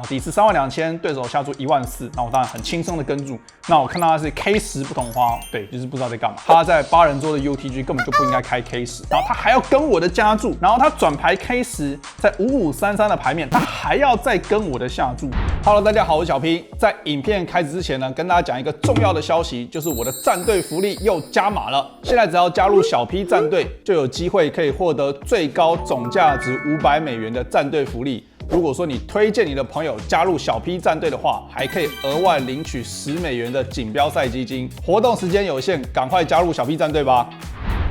底池32000，对手下注14000，那我当然很轻松的跟住。那我看到他是 K10不同花，对，就是不知道在干嘛。他在8人桌的 UTG 根本就不应该开 K10，然后他还要跟我的加注，然后他转牌 K10，在5533的牌面，他还要再跟我的下注。Hello， 大家好，我是小 P。在影片开始之前呢，跟大家讲一个重要的消息，就是我的战队福利又加码了。现在只要加入小 P 战队，就有机会可以获得最高总价值$500的战队福利。如果说你推荐你的朋友加入小 P 战队的话，还可以额外领取$10的锦标赛基金。活动时间有限，赶快加入小 P 战队吧！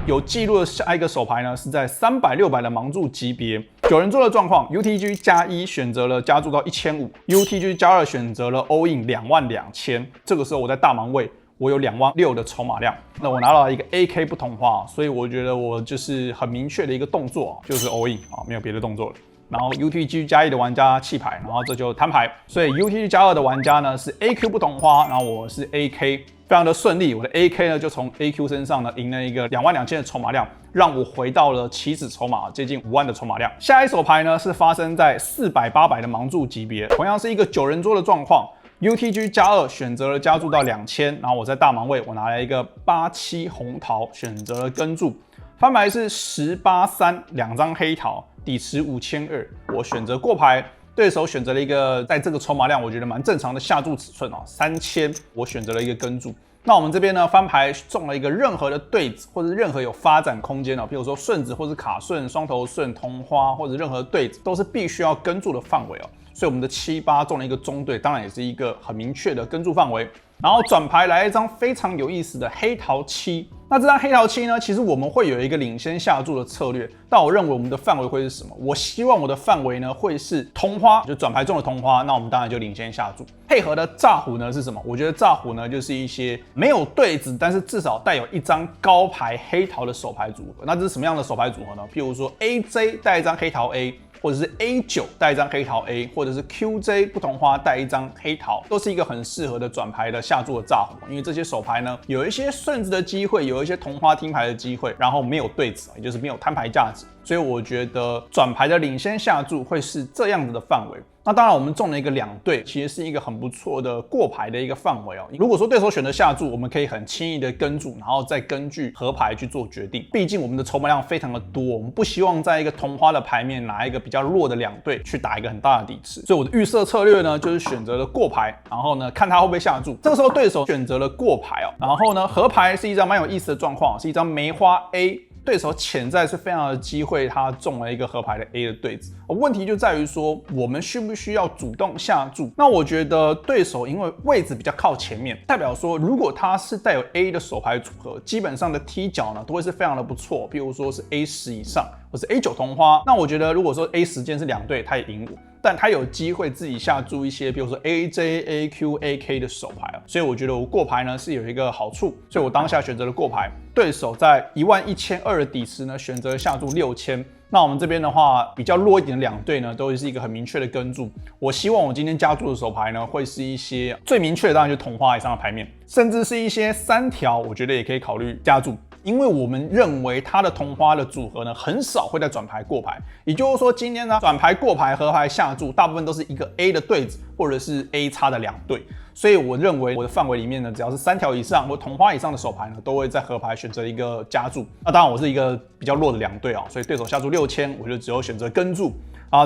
有记录的下一个手牌呢，是在300、600的盲注级别，9人桌的状况 ，UTG 加1选择了加注到1500，UTG 加2选择了 all in22000。这个时候我在大盲位，我有26000的筹码量，那我拿到一个 AK 不同花，所以我觉得我就是很明确的一个动作，就是 all in 啊，没有别的动作了。然后 UTG 加1的玩家弃牌，然后这就摊牌。所以 UTG 加2的玩家呢是 AQ 不同花，然后我是 AK， 非常的顺利。我的 AK 呢就从 AQ 身上呢赢了一个22000的筹码量，让我回到了棋子筹码接近5万的筹码量。下一手牌呢是发生在400、800的盲注级别，同样是一个9人桌的状况。UTG 加2选择了加注到2000，然后我在大盲位，我拿了一个87红桃，选择了跟注。翻牌是1083，两张黑桃，底池5200，我选择过牌，对手选择了一个在这个筹码量我觉得蛮正常的下注尺寸3000，我选择了一个跟注。那我们这边呢翻牌中了一个任何的对子，或者任何有发展空间譬如说顺子或是卡顺、双头顺、同花或者任何对子，都是必须要跟注的范围所以我们的7、8中了一个中对，当然也是一个很明确的跟注范围。然后转牌来一张非常有意思的黑桃7。那这张黑桃7呢，其实我们会有一个领先下注的策略，但我认为我们的范围会是什么？我希望我的范围呢会是同花，就转牌中的同花，那我们当然就领先下注。配合的炸胡呢是什么？我觉得炸胡呢就是一些没有对子，但是至少带有一张高牌黑桃的手牌组合。那这是什么样的手牌组合呢？譬如说 AJ 带一张黑桃 A。或者是 A9 带一张黑桃 A， 或者是 QJ 不同花带一张黑桃，都是一个很适合的转牌的下注的炸胡。因为这些手牌呢，有一些顺子的机会，有一些同花听牌的机会，然后没有对子，也就是没有摊牌价值。所以我觉得转牌的领先下注会是这样子的范围。那当然，我们中了一个2对，其实是一个很不错的过牌的一个范围如果说对手选择下注，我们可以很轻易的跟注，然后再根据合牌去做决定。毕竟我们的筹码量非常的多，我们不希望在一个同花的牌面拿一个比较弱的2对去打一个很大的底池。所以我的预设策略呢，就是选择了过牌，然后呢看他会不会下注。这个时候对手选择了过牌然后呢合牌是一张蛮有意思的状况，是一张梅花 A。对手潜在是非常的机会，他中了一个合牌的 A 的对子。问题就在于说，我们需不需要主动下注？那我觉得对手因为位置比较靠前面，代表说如果他是带有 A 的手牌组合，基本上的踢脚呢都会是非常的不错。譬如说是 A10以上，或是 A9同花。那我觉得如果说 A10键是2对，他也赢我。但他有机会自己下注一些，比如说 AJ、AQ、AK 的手牌所以我觉得我过牌呢是有一个好处，所以我当下选择了过牌。对手在11200的底池呢选择下注6000。那我们这边的话，比较弱一点的2对呢，都是一个很明确的跟注。我希望我今天加注的手牌呢，会是一些最明确的，当然就是同花以上的牌面，甚至是一些3条，我觉得也可以考虑加注。因为我们认为它的同花的组合呢，很少会在转牌过牌，也就是说今天呢转牌过牌合牌下注，大部分都是一个 A 的对子，或者是 A 叉的2对。所以我认为我的范围里面呢，只要是3条以上或同花以上的手牌呢，都会在合牌选择一个加注。那当然我是一个比较弱的2对所以对手下注6000，我就只有选择跟注。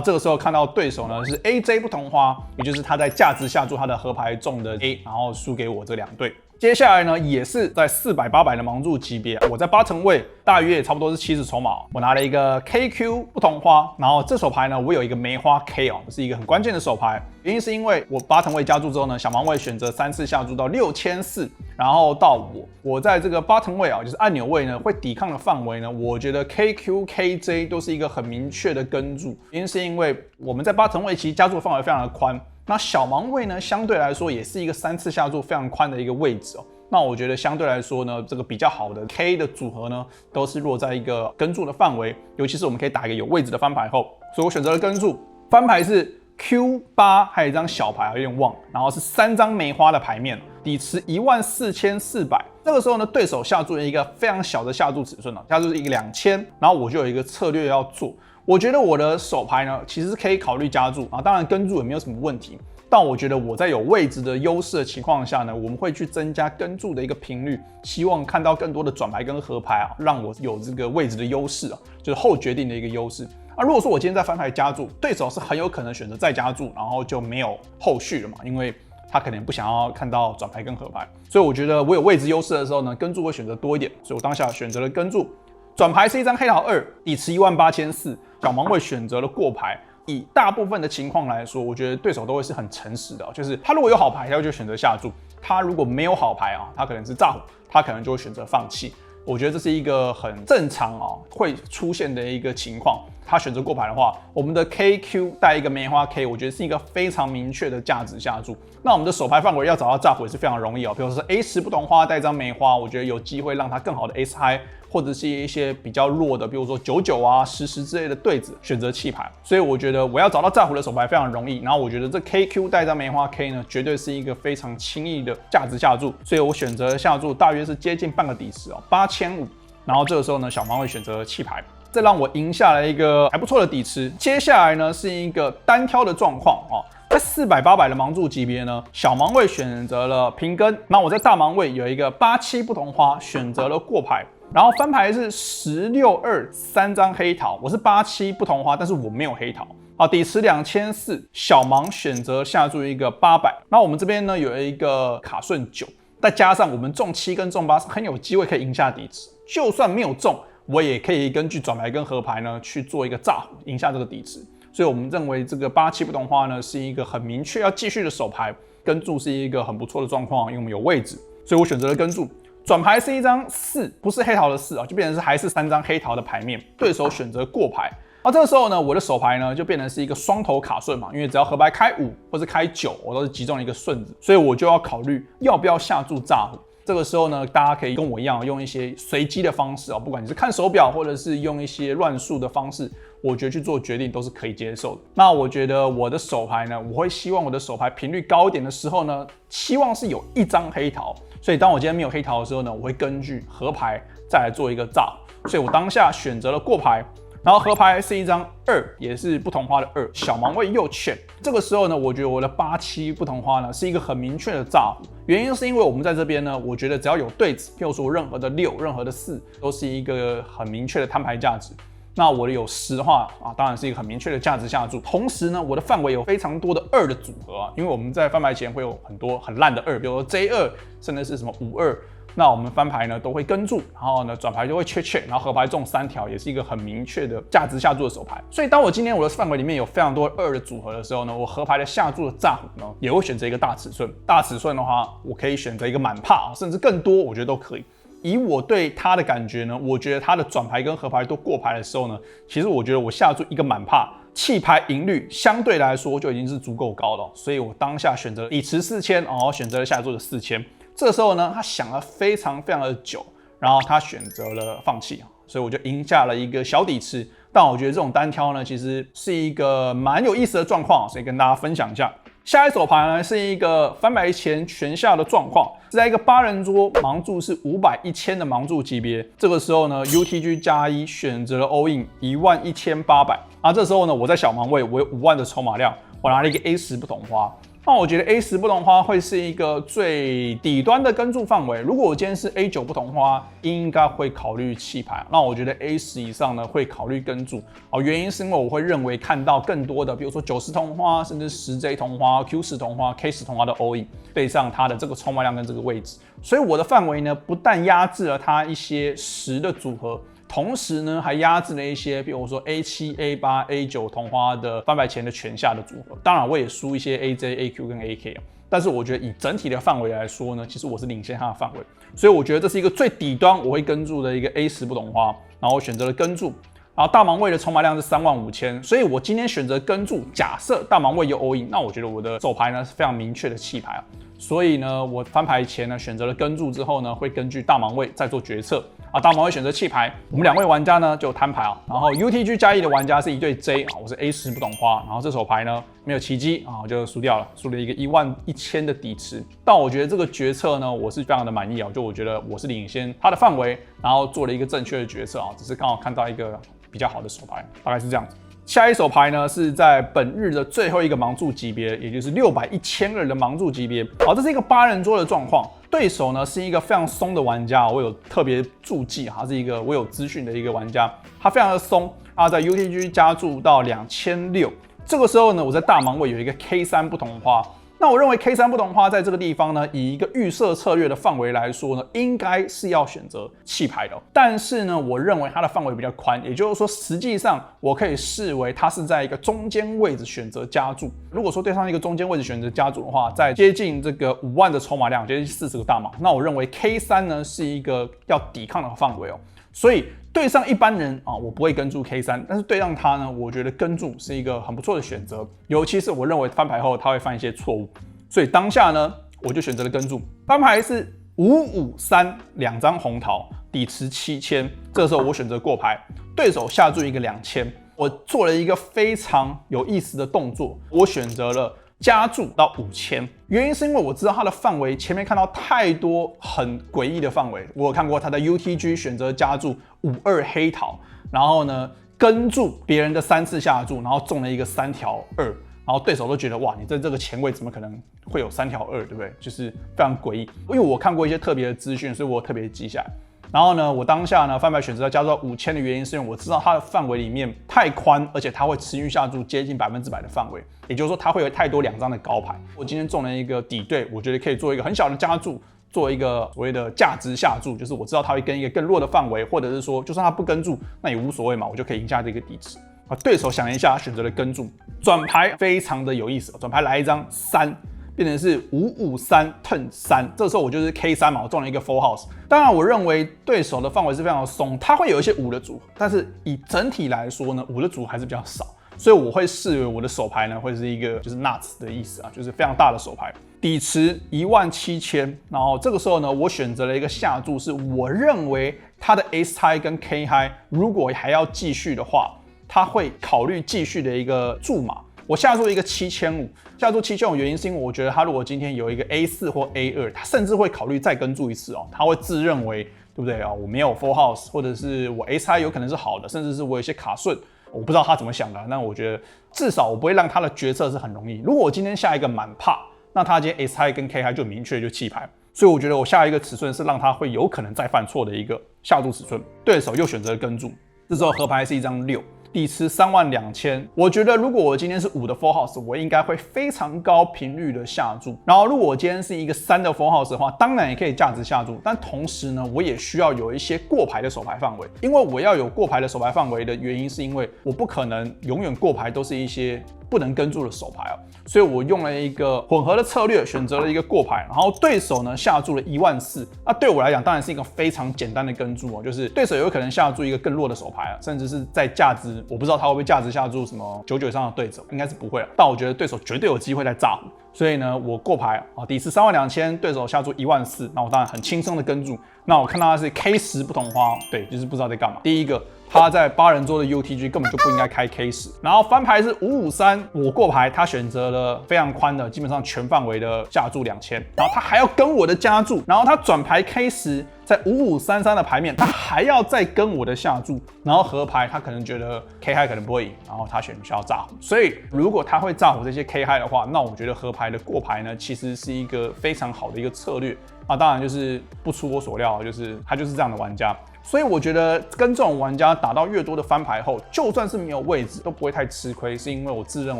这个时候看到对手呢是 AJ 不同花，也就是他在价值下注他的合牌中的 A， 然后输给我这2对。接下来呢，也是在400、800的盲注级别，我在8成位，大约也差不多是70筹码我拿了一个 KQ 不同花，然后这手牌呢，我有一个梅花 K 是一个很关键的手牌，原因是因为我8成位加注之后呢，小盲位选择3次下注到6400，然后到我在这个8成位就是按钮位呢会抵抗的范围呢，我觉得 KQ、KJ 都是一个很明确的跟注，原因是因为我们在8成位其实加注的范围非常的宽。那小盲位呢，相对来说也是一个3次下注非常宽的一个位置那我觉得相对来说呢，这个比较好的 K 的组合呢，都是落在一个跟注的范围，尤其是我们可以打一个有位置的翻牌后，所以我选择了跟注。翻牌是 Q8，还有一张小牌有点忘，然后是3张梅花的牌面，底池14400。这个时候呢，对手下注了一个非常小的下注尺寸下注是一个2000，然后我就有一个策略要做。我觉得我的手牌呢，其实是可以考虑加注啊，当然跟注也没有什么问题。但我觉得我在有位置的优势的情况下呢，我们会去增加跟注的一个频率，希望看到更多的转牌跟合牌啊，让我有这个位置的优势啊，就是后决定的一个优势。如果说我今天在翻牌加注，对手是很有可能选择再加注，然后就没有后续了嘛，因为他可能不想要看到转牌跟合牌，所以我觉得我有位置优势的时候呢，跟注会选择多一点，所以我当下选择了跟注。转牌是一张黑桃2，底池18400，小盲位选择了过牌。以大部分的情况来说，我觉得对手都会是很诚实的，就是他如果有好牌，他就选择下注；他如果没有好牌啊，他可能是炸胡，他可能就会选择放弃。我觉得这是一个很正常会出现的一个情况。他选择过牌的话，我们的 KQ 带一个梅花 K， 我觉得是一个非常明确的价值下注。那我们的手牌范围要找到炸胡也是非常容易比如说 A10不同花带一张梅花，我觉得有机会让他更好的 S high， 或者是一些比较弱的，比如说99啊、10之类的对子选择弃牌。所以我觉得我要找到炸胡的手牌非常容易。然后我觉得这 KQ 带一张梅花 K 呢，绝对是一个非常轻易的价值下注。所以我选择下注大约是接近半个底池8500。然后这个时候呢，小盲会选择弃牌，这让我赢下了一个还不错的底池。接下来呢是一个单挑的状况在400、800的盲注级别呢，小盲位选择了平跟，那我在大盲位有一个87不同花，选择了过牌。然后翻牌是16、2 3张黑桃，我是87不同花，但是我没有黑桃。底池2400，小盲选择下注一个800。那我们这边呢有一个卡顺9，再加上我们中7跟中8是很有机会可以赢下底池，就算没有中，我也可以根据转牌跟合牌呢去做一个炸胡，赢下这个底池。所以我们认为这个87不同花呢是一个很明确要继续的手牌，跟注是一个很不错的状况，因为我们有位置，所以我选择了跟注。转牌是一张4，不是黑桃的4就变成是还是3张黑桃的牌面，对手选择过牌。这个时候呢，我的手牌呢就变成是一个双头卡顺嘛，因为只要合牌开5或是开9，我都是击中了一个顺子，所以我就要考虑要不要下注炸胡。这个时候呢，大家可以跟我一样用一些随机的方式不管你是看手表或者是用一些乱数的方式，我觉得去做决定都是可以接受的。那我觉得我的手牌呢，我会希望我的手牌频率高一点的时候呢，希望是有1张黑桃。所以当我今天没有黑桃的时候呢，我会根据合牌再来做一个炸胡。所以我当下选择了过牌。然后合牌是一张2，也是不同花的2，小盲位右 check。这个时候呢，我觉得我的87不同花呢是一个很明确的炸胡，原因是因为我们在这边呢，我觉得只要有对子，譬如说任何的6、任何的4，都是一个很明确的摊牌价值。那我的有10的话当然是一个很明确的价值下注。同时呢，我的范围有非常多的2的组合因为我们在翻牌前会有很多很烂的2，比如说 J2，甚至是什么52。那我们翻牌呢都会跟注，然后呢转牌就会check，然后合牌中3条，也是一个很明确的价值下注的手牌。所以当我今天我的范围里面有非常多2的组合的时候呢，我合牌的下注的炸胡呢也会选择一个大尺寸。大尺寸的话，我可以选择一个满帕甚至更多，我觉得都可以。以我对他的感觉呢，我觉得他的转牌跟合牌都过牌的时候呢，其实我觉得我下注一个满帕，弃牌赢率相对来说就已经是足够高了所以我当下选择底池4000，选择了下注的4000。这个时候呢，他想了非常的久，然后他选择了放弃所以我就赢下了一个小底池。但我觉得这种单挑呢，其实是一个蛮有意思的状况，所以跟大家分享一下。下一手牌呢是一个翻牌前全下的状况，是在一个8人桌，盲注是500、1000的盲注级别。这个时候呢 ，UTG 加1选择了 all in 11800。这时候呢，我在小盲位，我有5万的筹码量，我拿了一个 A10不同花。那我觉得 A10不同花会是一个最底端的跟注范围。如果我今天是 A9 不同花，应该会考虑弃牌。那我觉得 A10以上呢会考虑跟注原因是因为我会认为看到更多的，比如说90同花，甚至10J 同花、Q10 同花、K10 同花的 all in， 对上它的这个筹码量跟这个位置。所以我的范围呢，不但压制了它一些10的组合。同时呢，还压制了一些，比如说 A7、A8、A9 同花的翻牌前的全下的组合。当然，我也输一些 AJ、AQ 跟 AK 但是我觉得以整体的范围来说呢，其实我是领先它的范围。所以我觉得这是一个最底端我会跟注的一个 A10不同花，然后我选择了跟注。然后大盲位的筹码量是35000，所以我今天选择跟注。假设大盲位有 all in， 那我觉得我的手牌呢是非常明确的弃牌所以呢，我翻牌前呢选择了跟注之后呢，会根据大盲位再做决策啊。大盲位选择弃牌，我们2位玩家呢就摊牌啊。然后 UTG 加1的玩家是一对 J 啊，我是 A10不懂花，然后这手牌呢没有奇迹啊，我就输掉了，输了一个11000的底池。但我觉得这个决策呢，我是非常的满意啊，就我觉得我是领先他的范围，然后做了一个正确的决策啊，只是刚好看到一个比较好的手牌，大概是这样子。下一手牌呢是在本日的最后一个盲注级别，也就是600、1002的盲注级别。好，这是一个8人桌的状况，对手呢是一个非常松的玩家，我有特别注记，他是一个我有资讯的一个玩家，他非常的松，他在 UTG 加注到2600。这个时候呢，我在大盲位有一个 K3 不同花。那我认为 K3 不同花在这个地方呢，以一个预设策略的范围来说呢，应该是要选择弃牌的。但是呢，我认为它的范围比较宽，也就是说，实际上我可以视为它是在一个中间位置选择加注。如果说对上一个中间位置选择加注的话，在接近这个5万的筹码量，接近40个大盲，那我认为 K3 呢是一个要抵抗的范围哦。所以对上一般人啊，我不会跟注 K3，但是对上他呢，我觉得跟注是一个很不错的选择，尤其是我认为翻牌后他会犯一些错误，所以当下呢，我就选择了跟注。翻牌是553，两张红桃，底池7000，这个时候我选择过牌，对手下注一个2000，我做了一个非常有意思的动作，我选择了加注到5000，原因是因为我知道它的范围前面看到太多很诡异的范围，我有看过他在 UTG 选择加注52黑桃，然后呢跟注别人的3次下注，然后中了一个3条2，然后对手都觉得哇，你在这个前位怎么可能会有3条2，对不对？就是非常诡异。因为我看过一些特别的资讯，所以我特别记下来。然后呢，我当下呢翻牌选择要加注到5000的原因，是因为我知道它的范围里面太宽，而且它会持续下注接近100%的范围，也就是说它会有太多2张的高牌。我今天中了一个底对，我觉得可以做一个很小的加注，做一个所谓的价值下注，就是我知道它会跟一个更弱的范围，或者是说就算它不跟注，那也无所谓嘛，我就可以赢下这个底池。啊，对手想了一下，选择了跟注，转牌非常的有意思，转牌来一张3。变成是553 turn 3，这时候我就是 K3 嘛，我中了一个 full house。当然，我认为对手的范围是非常的松，他会有一些5的组，但是以整体来说呢，5的组还是比较少，所以我会视为我的手牌呢会是一个就是 nuts 的意思啊，就是非常大的手牌。底池17000，然后这个时候呢，我选择了一个下注，是我认为他的 S high 跟 K high 如果还要继续的话，他会考虑继续的一个注码。我下注一个7500，下注7500原因是因为我觉得他如果今天有一个 A4 或 A2，他甚至会考虑再跟注一次哦，他会自认为对不对啊？我没有 full house， 或者是我 S high 有可能是好的，甚至是我有一些卡顺，我不知道他怎么想的。那我觉得至少我不会让他的决策是很容易。如果我今天下一个满帕，那他今天 S high 跟 K high 就明确就弃牌，所以我觉得我下一个尺寸是让他会有可能再犯错的一个下注尺寸。对手又选择跟注，这时候合牌是一张6。底池32000，我觉得如果我今天是5的 full house， 我应该会非常高频率的下注。然后如果我今天是一个3的 full house 的话，当然也可以价值下注，但同时呢，我也需要有一些过牌的手牌范围。因为我要有过牌的手牌范围的原因，是因为我不可能永远过牌都是一些不能跟注的手牌哦，所以我用了一个混合的策略，选择了一个过牌，然后对手呢下注了14000，那对我来讲当然是一个非常简单的跟注哦，就是对手有可能下注一个更弱的手牌啊，甚至是在价值，我不知道他会不会价值下注什么99以上的对手，应该是不会了，但我觉得对手绝对有机会在炸胡，所以呢我过牌啊，底池32000，对手下注14000，那我当然很轻松的跟注，那我看到他是 K10不同花，对，就是不知道在干嘛。第一个。他在8人桌的 UTG 根本就不应该开 K10，然后翻牌是553，我过牌，他选择了非常宽的，基本上全范围的下注2000，然后他还要跟我的加注，然后他转牌 K10，在5533的牌面，他还要再跟我的下注，然后合牌，他可能觉得 K high 可能不会赢，然后他选需要炸胡，所以如果他会炸胡这些 K high 的话，那我觉得合牌的过牌呢，其实是一个非常好的一个策略啊，当然就是不出我所料，就是他就是这样的玩家。所以我觉得跟这种玩家打到越多的翻牌后，就算是没有位置都不会太吃亏，是因为我自认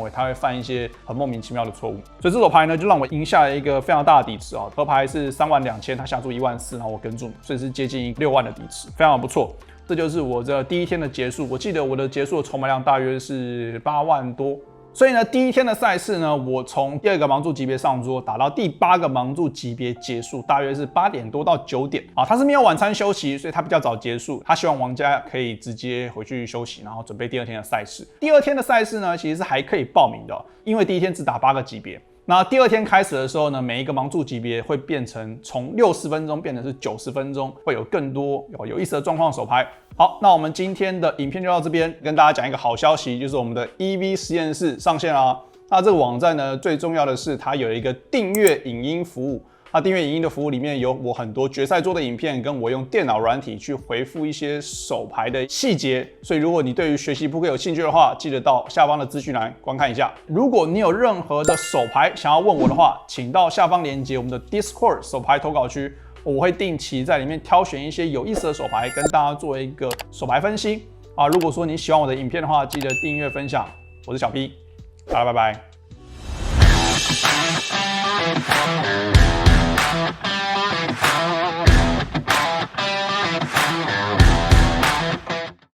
为他会犯一些很莫名其妙的错误。所以这手牌呢，就让我赢下了一个非常大的底池啊。合牌是32000，他下注14000，然后我跟注，所以是接近6万的底池，非常不错。这就是我这第一天的结束。我记得我的结束的筹码量大约是8万多。所以呢，第一天的赛事呢，我从第2个盲注级别上桌打到第8个盲注级别结束，大约是8点多到9点啊。他是没有晚餐休息，所以他比较早结束。他希望玩家可以直接回去休息，然后准备第2天的赛事。第2天的赛事呢，其实是还可以报名的因为第1天只打8个级别。那第2天开始的时候呢，每一个盲注级别会变成从60分钟变成是90分钟，会有更多有意思的状况手牌。好，那我们今天的影片就到这边，跟大家讲一个好消息，就是我们的 EV 实验室上线啦。那这个网站呢，最重要的是它有一个订阅影音服务。那订阅影音的服务里面有我很多决赛做的影片，跟我用电脑软体去回复一些手牌的细节。所以如果你对于学习扑克有兴趣的话，记得到下方的资讯栏观看一下。如果你有任何的手牌想要问我的话，请到下方连结我们的 Discord 手牌投稿区，我会定期在里面挑选一些有意思的手牌，跟大家做一个手牌分析。如果说你喜欢我的影片的话，记得订阅分享。我是小 P，大家拜拜。